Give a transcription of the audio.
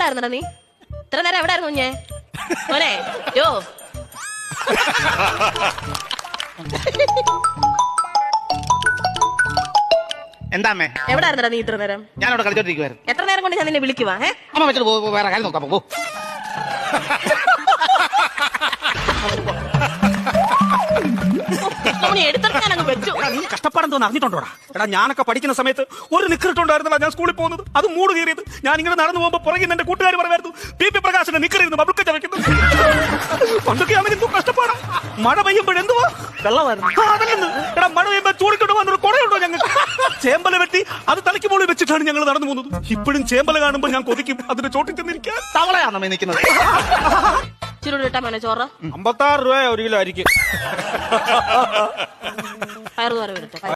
എവിടെ ആയിരുന്നടാ നീ? ഇത്ര നേരം എവിടെ ആയിരുന്നു കുഞ്ഞെ? മോനെ യോ എന്താ അമ്മേ? എവിടെ ആയിരുന്നടാ നീ ഇത്ര നേരം? ഞാനവിടെ കളിച്ചോണ്ടിരിക്കുവായിരുന്നു. എത്ര നേരം കൊണ്ട് ഞാൻ നിന്നെ വിളിക്കുവാ? അമ്മ വെച്ചിട്ട് വേറെ കാര്യം നോക്കാം. പോ. എടുത്തെടുക്കാനങ്ങ് വെച്ചു. നീ കഷ്ടപ്പാടെന്തോന്ന് അറിഞ്ഞിട്ടുണ്ടോടാ? എടാ ഞാനൊക്കെ പഠിക്കുന്ന സമയത്ത് ഒരു നിക്കറിട്ടുണ്ടായിരുന്നില്ല ഞാൻ സ്കൂളിൽ പോകുന്നത്. അത് മൂട് കയറിയത്. ഞാൻ ഇങ്ങനെ നടന്നു പോകുമ്പോ പുറകിൽ എന്റെ കൂട്ടുകാർ പറയുമായിരുന്നു പി പ്രകാശന്റെ നിക്കറിയിരുന്നു ബബിൾക്ക ചവയ്ക്കുന്നു. പണ്ടൊക്കെയാണെങ്കിൽ എന്തോ കഷ്ടപ്പാടാ. മഴ പെയ്യുമ്പോഴെന്തുവാ വെള്ളമായിരുന്നു. അതല്ലെന്ന് എടാ മഴ പെയ്യുമ്പോ ചൂടിക്കൊണ്ട് വന്നൊരു കുടയുണ്ടോ ഞങ്ങൾക്ക്? ചേമ്പല വെട്ടി അത് തലയ്ക്ക് മുകളിൽ വെച്ചിട്ടാണ് ഞങ്ങൾ നടന്നു പോകുന്നത്. ഇപ്പോഴും ചേമ്പല കാണുമ്പോൾ ഞാൻ കൊതിക്കും അതിന്റെ ചോട്ടിൽ ചെന്നിരിക്കാൻ. തവളയാണ് അമ്മ നിൽക്കുന്നത്. ചുരുട് കിട്ടാ മോനെ ചോറ് 56 രൂപ ഒരു കിലോ അരിക്ക്. പയറുതോര വരട്ടെ.